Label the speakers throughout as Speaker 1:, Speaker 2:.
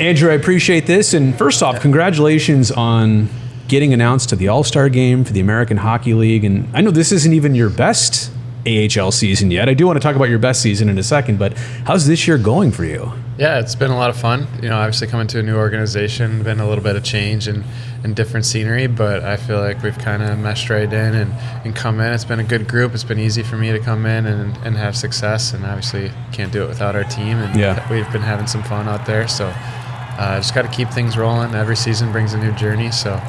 Speaker 1: Andrew, I appreciate this. And first off, congratulations on getting announced to the All-Star game for the American Hockey League. And I know this isn't even your best AHL season yet. I do want to talk about your best season in a second, but how's this year going for you?
Speaker 2: Yeah, it's been a lot of fun. Obviously coming to a new organization, been a little bit of change and different scenery, but I feel like we've kind of meshed right in and come in. It's been a good group. It's been easy for me to come in and have success, and obviously can't do it without our team. And we've been having some fun out there, so just got to keep things rolling. Every season brings a new journey, so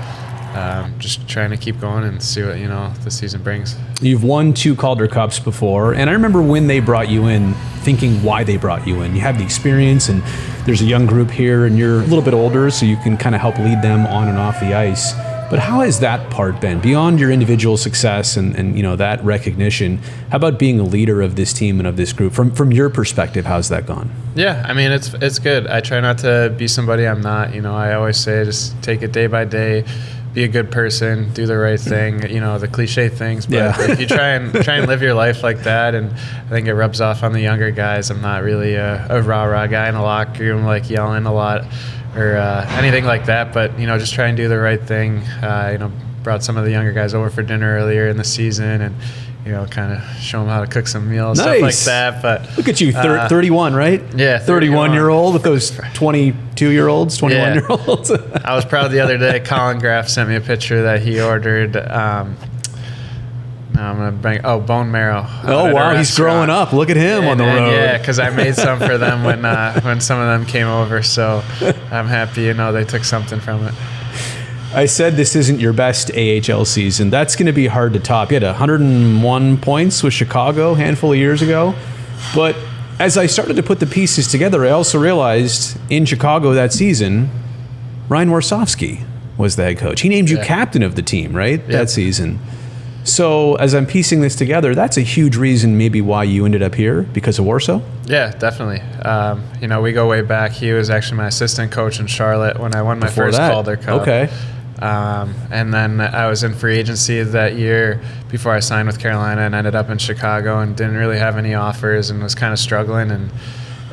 Speaker 2: just trying to keep going and see what the season brings.
Speaker 1: You've won 2 Calder Cups before, and I remember when they brought you in, thinking why they brought you in. You have the experience, and there's a young group here, and you're a little bit older, so you can kind of help lead them on and off the ice. But how has that part been beyond your individual success and that recognition? How about being a leader of this team and of this group from your perspective? How's that gone?
Speaker 2: Yeah, I mean it's good. I try not to be somebody I'm not. I always say just take it day by day. Be a good person, do the right thing, the cliche things. But if you try and live your life like that, and I think it rubs off on the younger guys. I'm not really a rah-rah guy in a locker room, like yelling a lot or anything like that. But, just try and do the right thing. Brought some of the younger guys over for dinner earlier in the season and, kind of show them how to cook some meals, stuff like that. But
Speaker 1: look at you, 31, right?
Speaker 2: Yeah,
Speaker 1: 31-year-old with those 22-year-olds, 21-year-olds.
Speaker 2: I was proud the other day. Colin Graff sent me a picture that he ordered. Now I'm gonna bring bone marrow.
Speaker 1: Oh wow, he's growing up. Look at him on the road.
Speaker 2: Yeah, because I made some for them when some of them came over. So I'm happy. They took something from it.
Speaker 1: I said this isn't your best AHL season. That's going to be hard to top. You had 101 points with Chicago a handful of years ago. But as I started to put the pieces together, I also realized in Chicago that season, Ryan Warsofsky was the head coach. He named you captain of the team, right, that season. So as I'm piecing this together, that's a huge reason maybe why you ended up here, because of Warsaw?
Speaker 2: Yeah, definitely. We go way back. He was actually my assistant coach in Charlotte when I won my first Calder Cup.
Speaker 1: Okay.
Speaker 2: And then I was in free agency that year before I signed with Carolina and ended up in Chicago and didn't really have any offers and was kind of struggling. And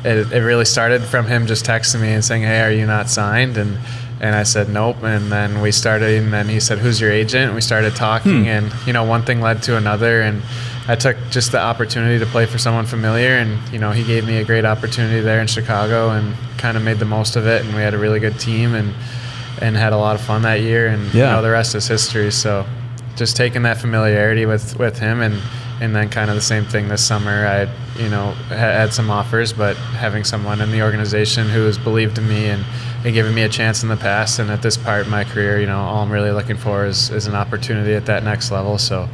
Speaker 2: it really started from him just texting me and saying, hey, are you not signed? And I said, nope. And then we started, and then he said, who's your agent? And we started talking, and, one thing led to another. And I took just the opportunity to play for someone familiar. And, he gave me a great opportunity there in Chicago and kind of made the most of it. And we had a really good team and had a lot of fun that year. And, the rest is history. So just taking that familiarity with him and then kind of the same thing this summer. I, had some offers, but having someone in the organization who has believed in me and given me a chance in the past, and at this part of my career, all I'm really looking for is an opportunity at that next level. So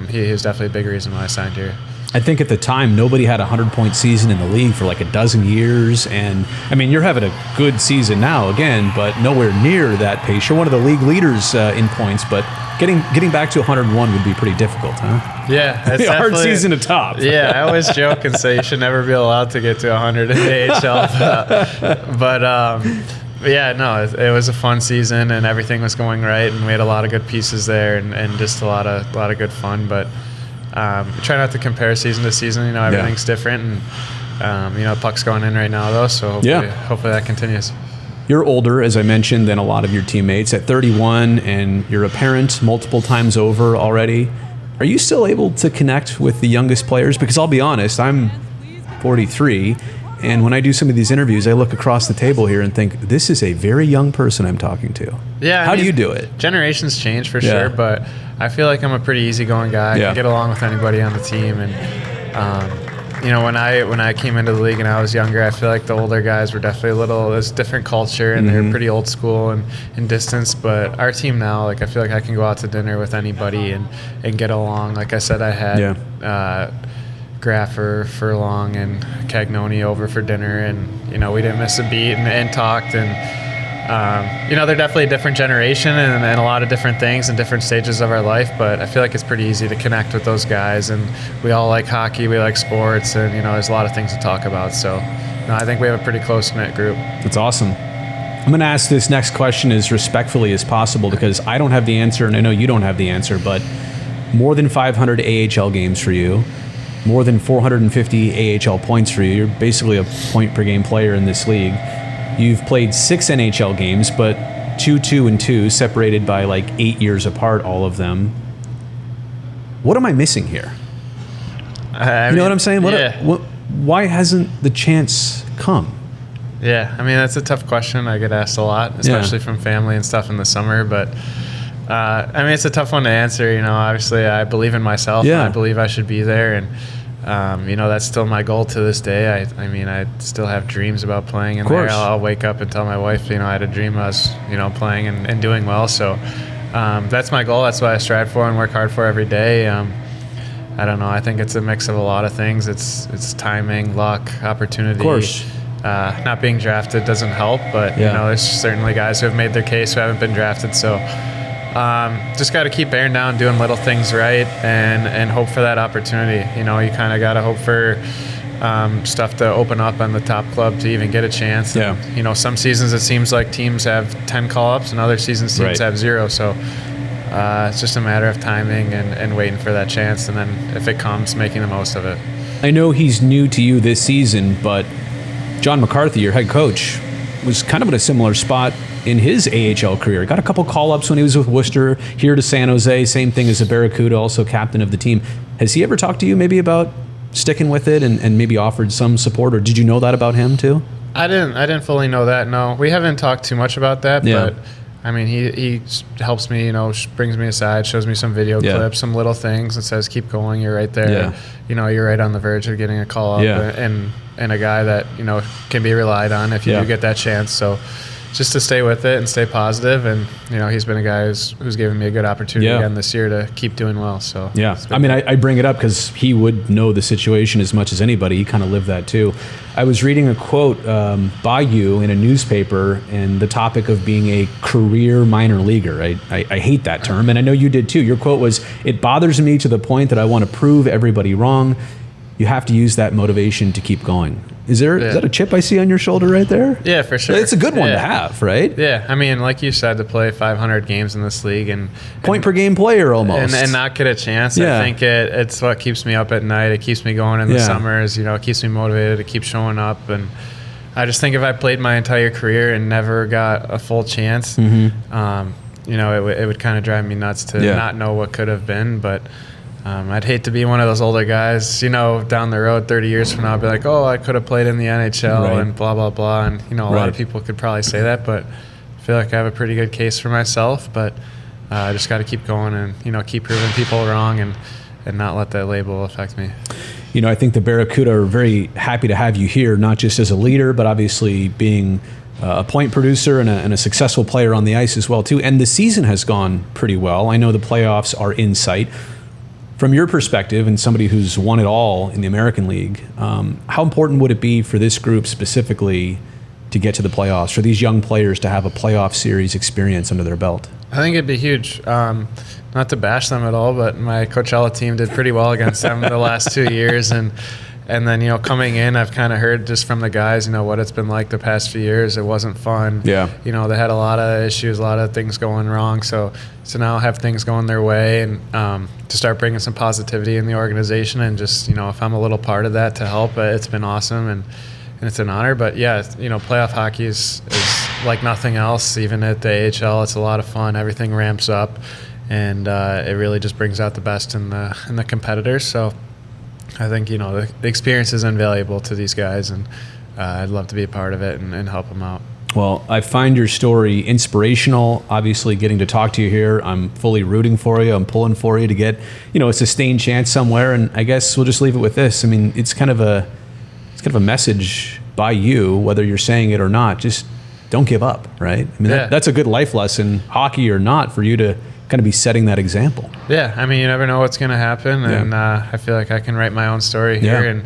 Speaker 2: he was definitely a big reason why I signed here.
Speaker 1: I think at the time, nobody had a 100-point season in the league for like a dozen years. And, I mean, you're having a good season now, again, but nowhere near that pace. You're one of the league leaders in points, but getting back to 101 would be pretty difficult, huh?
Speaker 2: Yeah. It's
Speaker 1: a hard season to top.
Speaker 2: Yeah, I always joke and say you should never be allowed to get to 100 in the AHL. But yeah, no, it was a fun season and everything was going right, and we had a lot of good pieces there and just a lot of good fun. But try not to compare season to season. Everything's different, and puck's going in right now though, so hopefully that continues.
Speaker 1: You're older, as I mentioned, than a lot of your teammates at 31, and you're a parent multiple times over already. Are you still able to connect with the youngest players? Because I'll be honest, I'm 43, and when I do some of these interviews, I look across the table here and think, this is a very young person I'm talking to.
Speaker 2: Yeah.
Speaker 1: How do you do it?
Speaker 2: Generations change for sure, but I feel like I'm a pretty easygoing guy. I can get along with anybody on the team. And, when I came into the league and I was younger, I feel like the older guys were definitely there's a different culture, and they're pretty old school and in distance. But our team now, I feel like I can go out to dinner with anybody and get along. Like I said, I had Graffer, Furlong, and Cagnoni over for dinner, and we didn't miss a beat and talked. And they're definitely a different generation and a lot of different things and different stages of our life, but I feel like it's pretty easy to connect with those guys, and we all like hockey, we like sports, and there's a lot of things to talk about. So I think we have a pretty close-knit group.
Speaker 1: That's awesome. I'm going to ask this next question as respectfully as possible, because I don't have the answer and I know you don't have the answer, but more than 500 AHL games for you, more than 450 AHL points for you. You're basically a point-per-game player in this league. You've played 6 NHL games, but 2, 2, and 2, separated by like 8 years apart, all of them. What am I missing here? You know what I'm saying? Why hasn't the chance come?
Speaker 2: Yeah, I mean, that's a tough question. I get asked a lot, especially from family and stuff in the summer. But, I mean, it's a tough one to answer. You know, obviously, I believe in myself. And I believe I should be there. And, you know, that's still my goal to this day. I mean, I still have dreams about playing in there. I'll wake up and tell my wife, you know, I had a dream I was, you know, playing and doing well. So that's my goal. That's what I strive for and work hard for every day. I don't know. I think it's a mix of a lot of things. It's timing, luck, opportunity. Of course. Not being drafted doesn't help, but you know, there's certainly guys who have made their case who haven't been drafted. So just got to keep bearing down, doing little things right, and hope for that opportunity. You know, you kind of got to hope for stuff to open up on the top club to even get a chance. Yeah. And, you know, some seasons it seems like teams have 10 call-ups, and other seasons teams have 0. So it's just a matter of timing and waiting for that chance, and then if it comes, making the most of it.
Speaker 1: I know he's new to you this season, but John McCarthy, your head coach, was kind of at a similar spot in his AHL career. Got a couple call-ups when he was with Worcester, here to San Jose, same thing as a Barracuda, also captain of the team. Has he ever talked to you maybe about sticking with it and maybe offered some support, or did you know that about him too?
Speaker 2: I didn't fully know that, no. We haven't talked too much about that, but I mean, he helps me, you know, brings me aside, shows me some video clips, some little things, and says, keep going, you're right there. You know, you're right on the verge of getting a call up, and a guy that, you know, can be relied on if you do get that chance. So just to stay with it and stay positive, and, you know, he's been a guy who's given me a good opportunity again this year to keep doing well. So
Speaker 1: I mean, I bring it up because he would know the situation as much as anybody. He kind of lived that too. I was reading a quote by you in a newspaper, and the topic of being a career minor leaguer. I hate that term, and I know you did too. Your quote was, "It bothers me to the point that I want to prove everybody wrong. You have to use that motivation to keep going." Is that a chip I see on your shoulder right there?
Speaker 2: Yeah, for sure.
Speaker 1: It's a good one to have, right?
Speaker 2: Yeah, I mean, like you said, to play 500 games in this league and
Speaker 1: point per game player almost,
Speaker 2: and not get a chance. I think it's what keeps me up at night. It keeps me going in the summers. You know, it keeps me motivated to keep showing up. And I just think if I played my entire career and never got a full chance, you know, it would kind of drive me nuts to not know what could have been. But I'd hate to be one of those older guys, you know, down the road 30 years from now, I'll be like, oh, I could have played in the NHL and blah, blah, blah. And, you know, a lot of people could probably say that, but I feel like I have a pretty good case for myself. But I just got to keep going and, you know, keep proving people wrong and not let that label affect me.
Speaker 1: You know, I think the Barracuda are very happy to have you here, not just as a leader, but obviously being a point producer and a successful player on the ice as well, too. And the season has gone pretty well. I know the playoffs are in sight. From your perspective, and somebody who's won it all in the American League, how important would it be for this group specifically to get to the playoffs, for these young players to have a playoff series experience under their belt?
Speaker 2: I think it'd be huge. Not to bash them at all, but my Coachella team did pretty well against them the last 2 years. And then, you know, coming in, I've kind of heard just from the guys, you know, what it's been like the past few years. It wasn't fun. Yeah. You know, they had a lot of issues, a lot of things going wrong. So now have things going their way and to start bringing some positivity in the organization. And just, you know, if I'm a little part of that to help, it's been awesome and it's an honor. But, yeah, you know, playoff hockey is like nothing else. Even at the AHL, it's a lot of fun. Everything ramps up. And it really just brings out the best in the competitors. So I think, you know, the experience is invaluable to these guys, and I'd love to be a part of it and help them out.
Speaker 1: Well, I find your story inspirational. Obviously, getting to talk to you here, I'm fully rooting for you. I'm pulling for you to get, you know, a sustained chance somewhere. And I guess we'll just leave it with this. I mean, it's kind of a message by you, whether you're saying it or not. Just don't give up, right? I mean, that's a good life lesson, hockey or not, for you to kind of be setting that example.
Speaker 2: Yeah, I mean, you never know what's going to happen, and I feel like I can write my own story here, and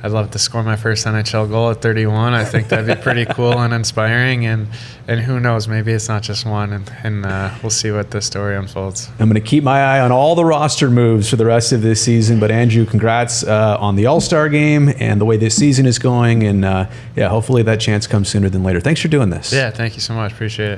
Speaker 2: I'd love to score my first NHL goal at 31. I think that'd be pretty cool and inspiring, and who knows, maybe it's not just one, and we'll see what the story unfolds.
Speaker 1: I'm going to keep my eye on all the roster moves for the rest of this season, but Andrew, congrats on the All-Star game and the way this season is going, and hopefully that chance comes sooner than later. Thanks for doing this.
Speaker 2: Yeah, thank you so much. Appreciate it.